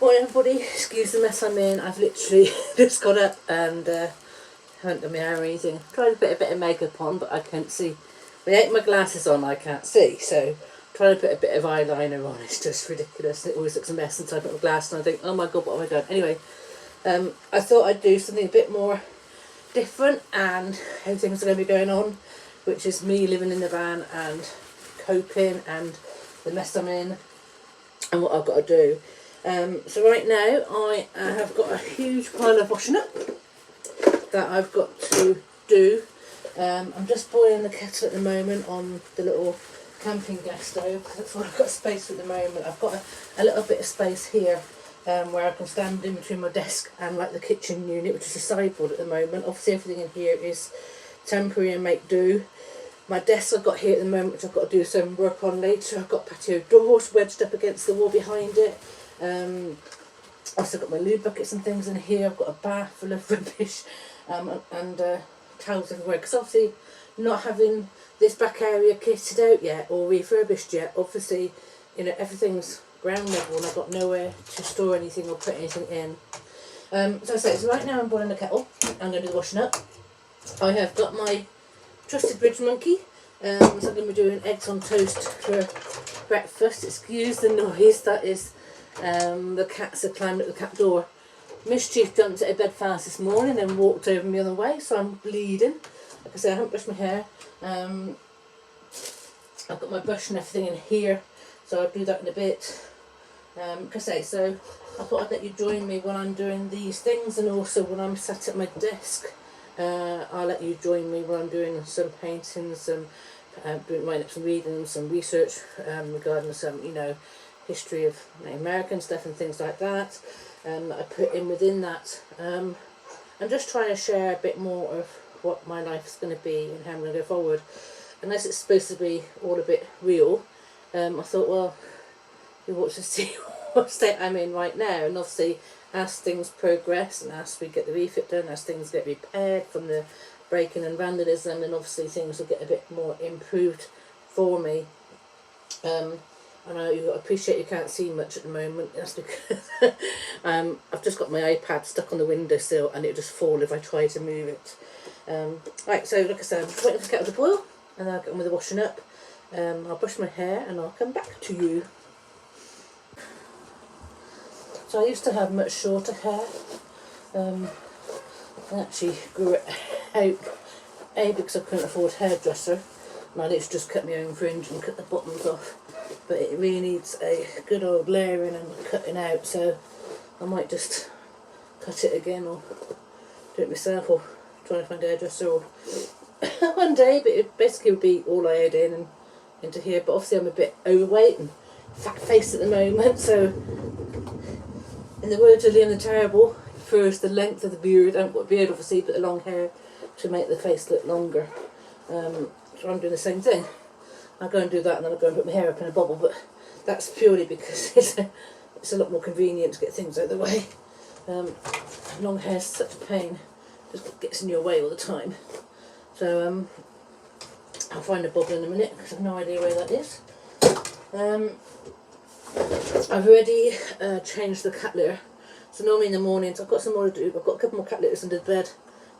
Morning everybody, excuse the mess I'm in. I've literally just got up and haven't done my hair or anything. Tried to put a bit of makeup on but I can't see. Without my glasses on I can't see, so trying to put a bit of eyeliner on, it's just ridiculous. It always looks a mess until I put my glasses on. I think, oh my god, what have I done? Anyway, I thought I'd do something a bit more different and how things are going to be going on, which is me living in the van and coping and the mess I'm in and what I've got to do. So right now I have got a huge pile of washing up that I've got to do. I'm just boiling the kettle at the moment on the little camping gas stove because that's what I've got space for at the moment. I've got a little bit of space here where I can stand in between my desk and like the kitchen unit, which is a sideboard at the moment. Obviously everything in here is temporary and make do. My desk I've got here at the moment, which I've got to do some work on later. I've got patio doors wedged up against the wall behind it. I've also got my loo buckets and things in here. I've got a bath full of rubbish and towels everywhere, because obviously not having this back area kitted out yet or refurbished yet, obviously, you know, everything's ground level and I've got nowhere to store anything or put anything in. So right now I'm boiling the kettle. I'm going to do the washing up. I have got my trusted bridge monkey, so I'm going to be doing eggs on toast for breakfast. Excuse the noise, that is the cats have climbed up the cat door. Mischief jumped out of bed fast this morning and walked over me the other way, so I'm bleeding. Like I say, I haven't brushed my hair. I've got my brush and everything in here, so I'll do that in a bit. Like I say, so I thought I'd let you join me when I'm doing these things, and also when I'm sat at my desk, I'll let you join me when I'm doing some painting, some writing up some reading, some research regarding some, you know, history of American stuff and things like that. I put in within that. I'm just trying to share a bit more of what my life is going to be and how I'm going to go forward. Unless it's supposed to be all a bit real, I thought, well, you ought to see what state I'm in right now, and obviously as things progress and as we get the refit done, as things get repaired from the breaking and vandalism, then obviously things will get a bit more improved for me. I know you appreciate you can't see much at the moment. That's because I've just got my iPad stuck on the windowsill and it'll just fall if I try to move it. Right, so like I said, I'm just waiting for the kettle to boil and then I'll get on with the washing up. I'll brush my hair and I'll come back to you. So I used to have much shorter hair. I actually grew it out because I couldn't afford a hairdresser. And I literally just cut my own fringe and cut the bottoms off. But it really needs a good old layering and cutting out, so I might just cut it again or do it myself or try to find a hairdresser or one day, but it basically would be all I had in and into here. But obviously I'm a bit overweight and fat faced at the moment, so in the words of Liam the Terrible, prefers the length of the beard. I haven't got a beard obviously, but the long hair to make the face look longer. So I'm doing the same thing. I'll go and do that and then I'll go and put my hair up in a bobble, but that's purely because it's a lot more convenient to get things out of the way. Long hair's such a pain, just gets in your way all the time. So I'll find a bobble in a minute because I've no idea where that is. I've already changed the cat litter. So normally in the mornings I've got some more to do. I've got a couple more cat litters under the bed,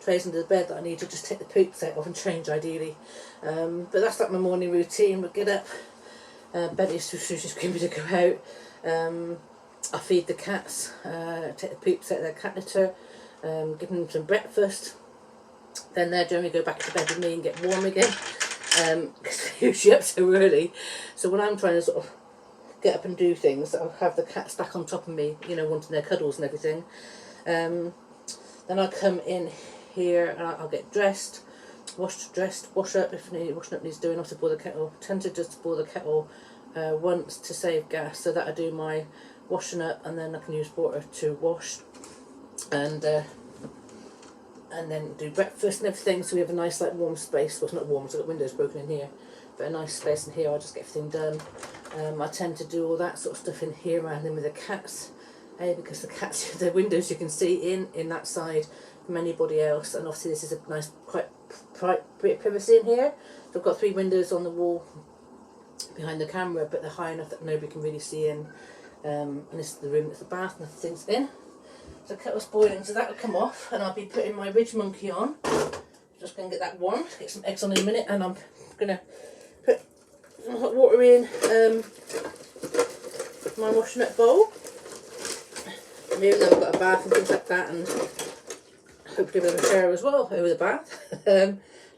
trays under the bed that I need to just take the poops out of and change ideally. But that's like my morning routine. We'll get up, Betty's too screaming to go out. I feed the cats, take the poops out of their cat litter, give them some breakfast. Then they generally go back to bed with me and get warm again, because they're usually up so early. So when I'm trying to sort of get up and do things, I'll have the cats back on top of me, you know, wanting their cuddles and everything. Then I'll come in here and I'll get dressed, wash up if washing up needs doing. Also boil the kettle. Tend to just boil the kettle once to save gas, so that I do my washing up and then I can use water to wash and then do breakfast and everything. So we have a nice like warm space. Well, it's not warm, so I've got windows broken in here, but a nice space in here. I'll just get everything done. I tend to do all that sort of stuff in here around them with the cats, because the cats, the windows you can see in that side from anybody else, and obviously this is a nice quite bit of privacy in here. So I've got 3 windows on the wall behind the camera, but they're high enough that nobody can really see in. And this is the room that's the bath and everything's in. So kettle's boiling, so that will come off, and I'll be putting my Ridge Monkey on. Just going to get that warmed, get some eggs on in a minute, and I'm going to put some hot water in my washing up bowl. And even though I've got a bath and things like that, and hopefully a bit of a shower as well over the bath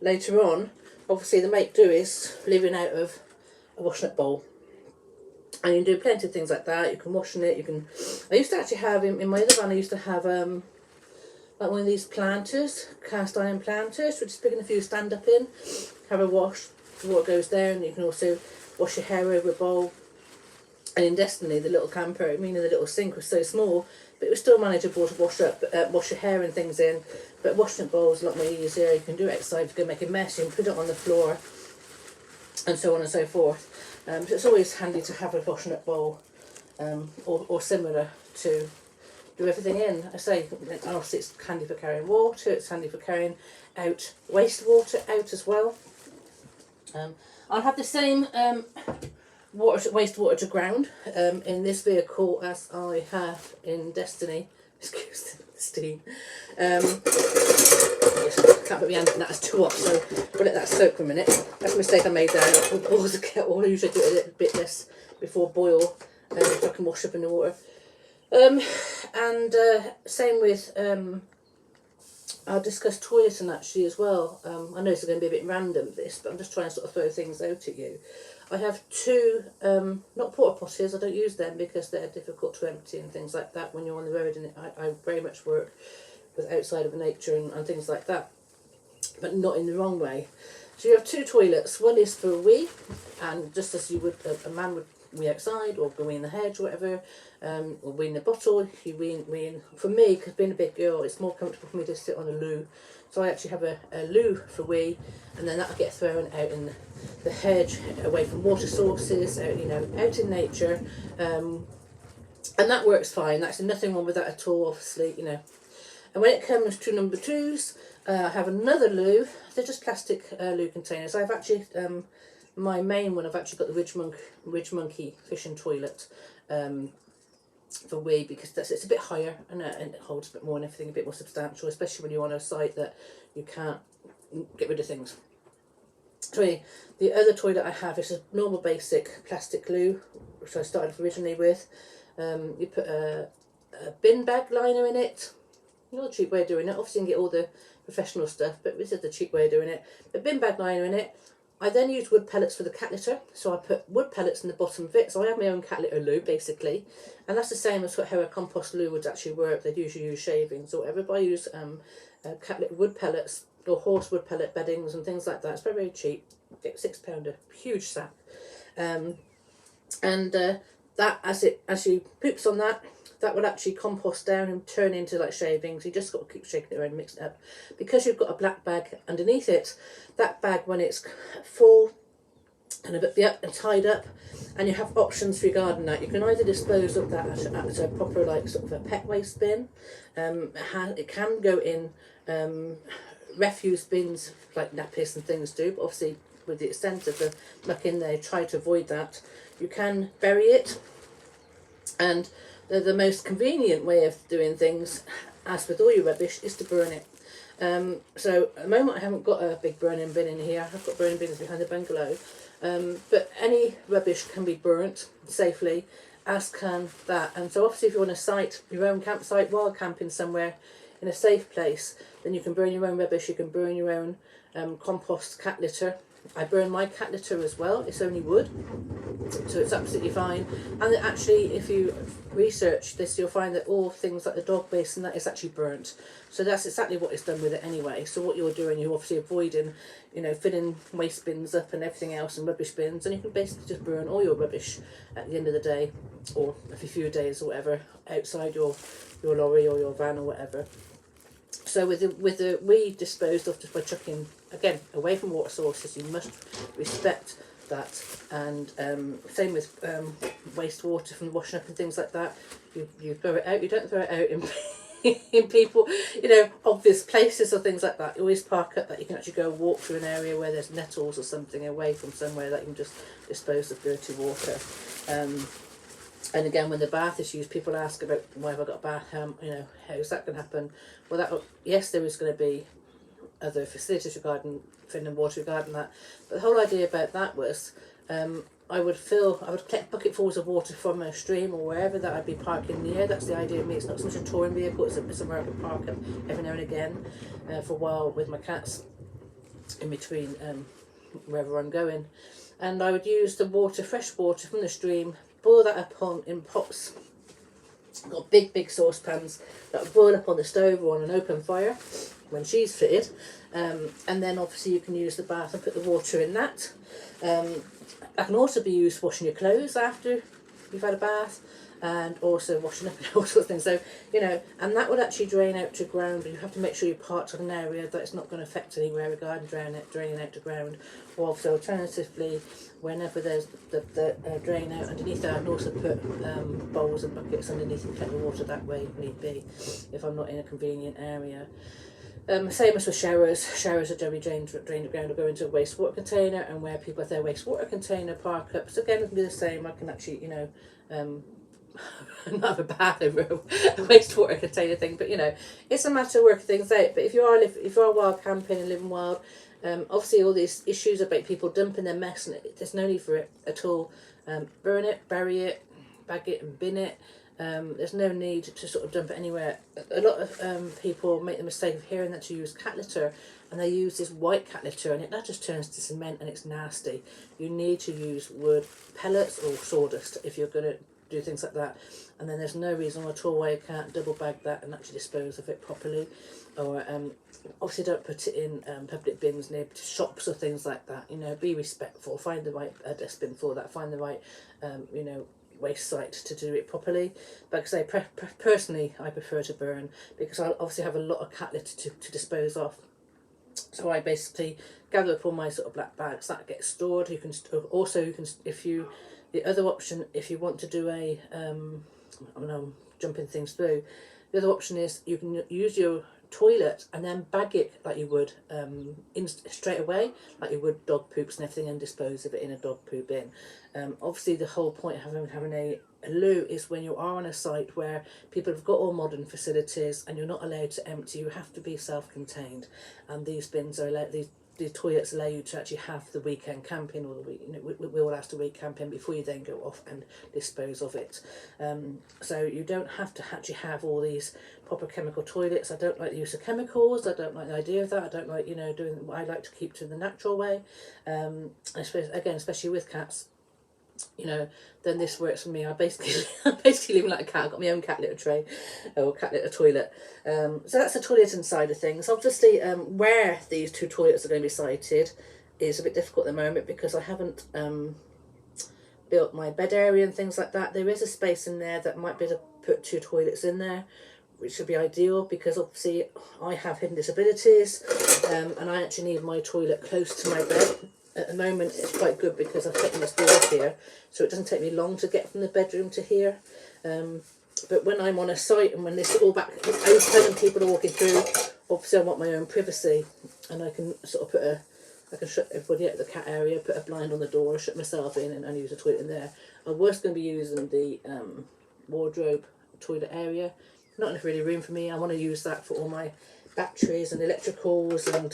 later on, obviously the make do is living out of a washing up bowl. And you can do plenty of things like that. You can wash in it. You can. I used to actually have in my other van. I used to have like one of these planters, cast iron planters, which is big enough for you to stand up in, have a wash. The water goes there, and you can also wash your hair over a bowl. And in Destiny, the little camper, I mean, the little sink was so small, but it was still manageable to wash your hair and things in. But washing up bowls is a lot more easier. You can do it outside. If you're going to make a mess, you can put it on the floor, and so on and so forth. So it's always handy to have a washing up bowl or similar to do everything in. I say, obviously it's handy for carrying water, it's handy for carrying out wastewater out as well. I'll have the same wastewater to ground in this vehicle as I have in Destiny. Excuse the steam. Can't put my hand in that, it's too hot, so we'll let that soak for a minute. That's a mistake I made there. I boil the kettle. I usually do it a little bit less before boil, so I can wash up in the water. Same with, I'll discuss toileting actually as well. I know it's going to be a bit random this, but I'm just trying to sort of throw things out at you. I have two, not porta potties, I don't use them because they're difficult to empty and things like that when you're on the road, and I very much work with outside of nature and things like that, but not in the wrong way. So you have two toilets. One is for a wee, and just as you would, a man would wee outside or go wee in the hedge or whatever, or wee in a bottle, you wee in. For me, because being a big girl, it's more comfortable for me to sit on a loo. So I actually have a loo for wee, and then that'll get thrown out in the hedge, away from water sources, out, out in nature, and that works fine. That's nothing wrong with that at all, obviously, And when it comes to number twos, I have another loo. They're just plastic loo containers. I've actually, my main one, I've actually got the Ridge Monkey fishing toilet for wee, because it's a bit higher and it holds a bit more and everything, a bit more substantial, especially when you're on a site that you can't get rid of things. So the other toilet I have is a normal basic plastic loo, which I started originally with. You put a bin bag liner in it. Not a cheap way of doing it. Obviously you can get all the professional stuff, but this is the cheap way of doing it. A bin bag liner in it. I then use wood pellets for the cat litter, so I put wood pellets in the bottom of it, so I have my own cat litter loo basically, and that's the same as how a compost loo would actually work. They'd usually use shavings or whatever, but I use cat litter wood pellets or horse wood pellet beddings and things like that. It's very, very cheap. Get £6 a huge sack, that as you poops on that, that will actually compost down and turn into like shavings. You just got to keep shaking it around and mix it up. Because you've got a black bag underneath it, that bag, when it's full and a bit up and tied up, and you have options for your garden now, you can either dispose of that at a proper like sort of a pet waste bin. It can go in refuse bins like nappies and things do, but obviously with the extent of the muck in there, try to avoid that. You can bury it, and the most convenient way of doing things, as with all your rubbish, is to burn it. So at the moment I haven't got a big burning bin in here. I've got burning bins behind the bungalow, but any rubbish can be burnt safely, as can that. And so obviously if you want to site your own campsite while camping somewhere in a safe place, then you can burn your own rubbish. You can burn your own compost cat litter. I burn my cat litter as well. It's only wood, so it's absolutely fine. And actually, if you research this, you'll find that all things like the dog waste and that is actually burnt. So that's exactly what it's done with it anyway. So what you're doing, you're obviously avoiding, filling waste bins up and everything else and rubbish bins, and you can basically just burn all your rubbish at the end of the day, or every few days or whatever, outside your lorry or your van or whatever. So with the we disposed of just by chucking, again, away from water sources. You must respect that, and same with wastewater from washing up and things like that. You throw it out. You don't throw it out in people, obvious places or things like that. You always park up that you can actually go walk through an area where there's nettles or something, away from somewhere that you can just dispose of dirty water. And again, when the bath is used, people ask about why have I got a bath? How's that going to happen? Well, yes, there is going to be other facilities regarding filling water regarding that. But the whole idea about that was, I would collect bucketfuls of water from a stream or wherever that I'd be parking near. That's the idea of me. It's not so much a touring vehicle, it's somewhere I can park every now and again for a while with my cats in between wherever I'm going. And I would use the water, fresh water from the stream, boil that up in pots. I've got big saucepans that would boil up on the stove or on an open fire when she's fitted. And then obviously you can use the bath and put the water in that. That can also be used for washing your clothes after you've had a bath, and also washing up and all sorts of things. So, and that would actually drain out to ground, but you have to make sure you parked on an area that it's not going to affect anywhere regarding draining out to ground. Or also, alternatively, whenever there's the drain out underneath that, I can also put bowls and buckets underneath and collect the water that way if need be, if I'm not in a convenient area. Same as with showers. Showers are generally drained to ground or go into a wastewater container, and where people have their wastewater container park up. So again, it can be the same. I can actually, not have a bath over a wastewater container thing, but it's a matter of working things out. But if you are wild camping and living wild, obviously all these issues about people dumping their mess, and there's no need for it at all. Burn it, bury it, bag it and bin it. There's no need to sort of dump it anywhere. A lot of people make the mistake of hearing that you use cat litter, and they use this white cat litter, and that just turns to cement and it's nasty. You need to use wood pellets or sawdust if you're going to do things like that. And then there's no reason at all why you can't double bag that and actually dispose of it properly. Or obviously don't put it in public bins near shops or things like that. Be respectful. Find the right dustbin for that. Find the right waste site to do it properly. But because personally I prefer to burn, because I obviously have a lot of cat litter to dispose of. So I basically gather up all my sort of black bags that get stored. The other option, if you want to do I'm jumping things through. The other option is you can use your toilet and then bag it like you would straight away, like you would dog poops and everything, and dispose of it in a dog poop bin. Obviously the whole point of having a loo is when you are on a site where people have got all modern facilities and you're not allowed to empty. You have to be self-contained, and these bins are these toilets allow you to actually have the weekend camping, or we will last a week camping before you then go off and dispose of it. So you don't have to actually have all these proper chemical toilets. I don't like the use of chemicals. I don't like the idea of that. I don't like doing what I like to keep to the natural way. Especially with cats. Then this works for me. I'm basically living like a cat. I've got my own cat litter tray or cat litter toilet. So that's the toilet side of things. Obviously, where these two toilets are going to be sited is a bit difficult at the moment because I haven't built my bed area and things like that. There is a space in there that might be able to put two toilets in there, which would be ideal because obviously I have hidden disabilities, and I actually need my toilet close to my bed. At the moment it's quite good because I've taken this door here, so it doesn't take me long to get from the bedroom to here. But when I'm on a site and when this all back is open and people are walking through, obviously I want my own privacy, and I can sort of I can shut everybody out of the cat area, put a blind on the door, shut myself in, and use a toilet in there. I was going to be using the wardrobe toilet area. Not enough really room for me. I want to use that for all my batteries and electricals and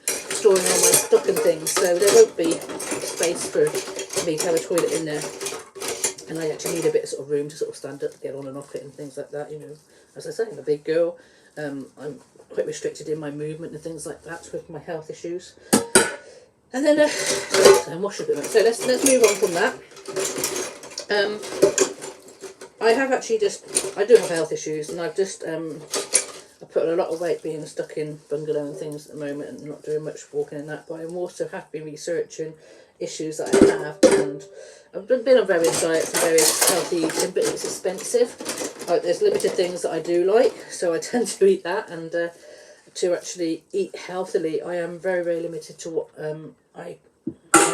storing all my stock and things, so there won't be space for me to have a toilet in there, and I actually need a bit of sort of room to sort of stand up, get on and off it and things like that. As I say, I'm a big girl. I'm quite restricted in my movement and things like that with my health issues. And then I'm washing a bit. So let's move on from that. I do have health issues, and I've just I put a lot of weight being stuck in bungalow and things at the moment and not doing much walking in that, but I also have been researching issues that I have, and I've been on various diets and various healthy eating, but it's expensive. There's limited things that I do like, so I tend to eat that, and to actually eat healthily I am very, very limited to what I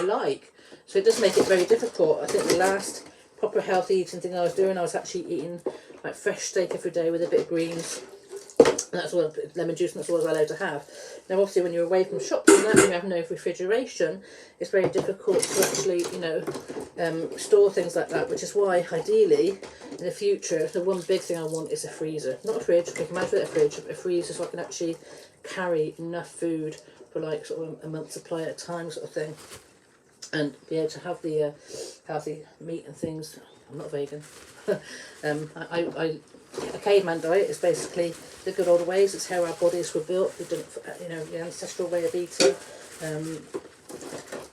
like, so it does make it very difficult. I think the last proper healthy eating thing I was doing, I was actually eating like fresh steak every day with a bit of greens And that's all lemon juice, and that's all I was allowed to have. Now, obviously, when you're away from shops and that, and you have no refrigeration, it's very difficult to actually, you know, store things like that. Which is why, ideally, in the future, the one big thing I want is a freezer, not a fridge. We can manage with a fridge, but a freezer, so I can actually carry enough food for like sort of a month's supply at a time, sort of thing, and be able to have the healthy meat and things. I'm not vegan. A caveman diet is basically the good old ways. It's how our bodies were built. We didn't, you know, the ancestral way of eating.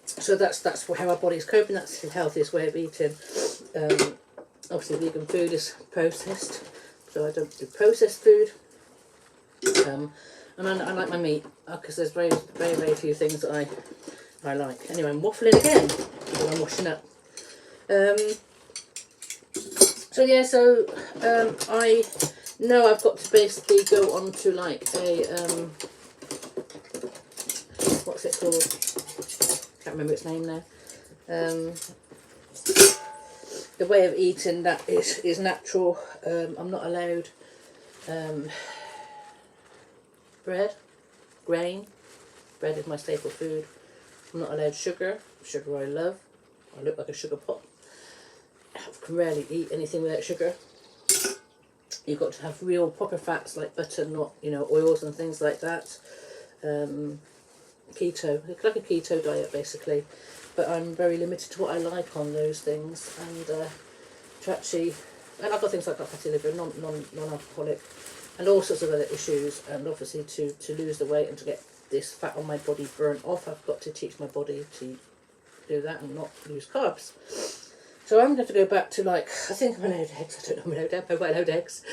So that's how our body's coping. That's the healthiest way of eating. Obviously, vegan food is processed, so I don't do processed food. And I like my meat because there's very few things that I like. Anyway, I'm waffling again while I'm washing up. So yeah, I know I've got to basically go on to like a, what's it called? Can't remember its name now. The way of eating that is natural. I'm not allowed bread, grain. Bread is my staple food. I'm not allowed sugar. Sugar I love. I look like a sugar pot. I can rarely eat anything without sugar. You've got to have real proper fats like butter, not, you know, oils and things like that. Keto, it's like a keto diet basically, but I'm very limited to what I like on those things, and to actually, and I've got things like fatty liver, non-alcoholic, and all sorts of other issues, and obviously to lose the weight and to get this fat on my body burnt off, I've got to teach my body to do that and not use carbs. So I'm going to go back to, like, I think I'm allowed eggs. I don't know if I'm allowed eggs.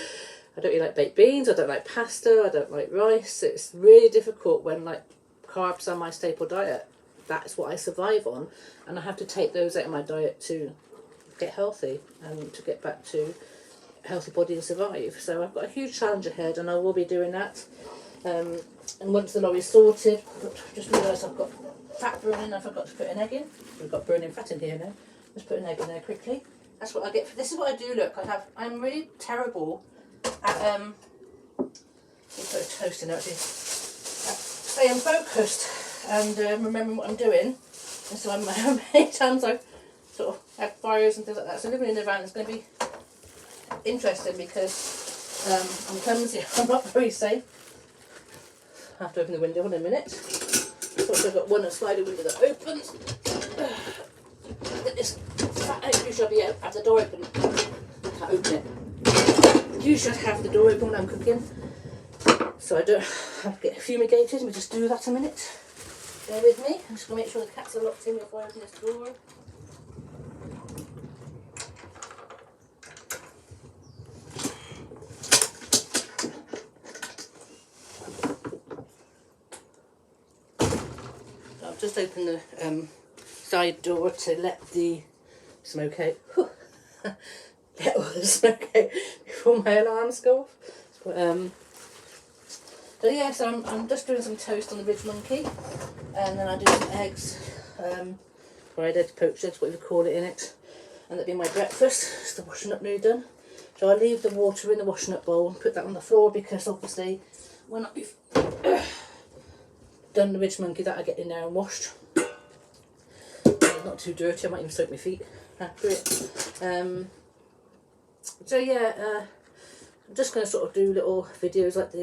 I don't really like baked beans. I don't like pasta. I don't like rice. It's really difficult when, like, carbs are my staple diet. That's what I survive on. And I have to take those out of my diet to get healthy and to get back to a healthy body and survive. So I've got a huge challenge ahead, and I will be doing that. And once the lorry's sorted, I've just realised I've got fat burning. I forgot to put an egg in. We've got burning fat in here now. Just put an egg in there quickly. That's what I get for this. Is what I do. Look, I'm really terrible at let me put a toast in there actually. Staying focused and remembering what I'm doing. And so many times I've sort of had fires and things like that. So living in the van is going to be interesting because I'm clumsy. I'm not very safe. I have to open the window in a minute. I've also got one sliding window that opens. This fat, you should be have the door open. I can't open it. You should have the door open when I'm cooking, so I don't have to get fumigated. Let me just do that a minute. Bear with me. I'm just going to make sure the cats are locked in before I open this door. So I've just opened the side door to let the smoke out. Let all the smoke out before my alarms go off. So yeah, so I'm just doing some toast on the ridge monkey, and then I do some eggs, fried eggs, poached eggs, whatever you call it, in it, and that'll be my breakfast. It's the washing up nearly done. So I leave the water in the washing up bowl and put that on the floor because obviously when I've done the ridge monkey, that I get in there and washed. Not too dirty. I might even soak my feet after it. So yeah, I'm just going to sort of do little videos like this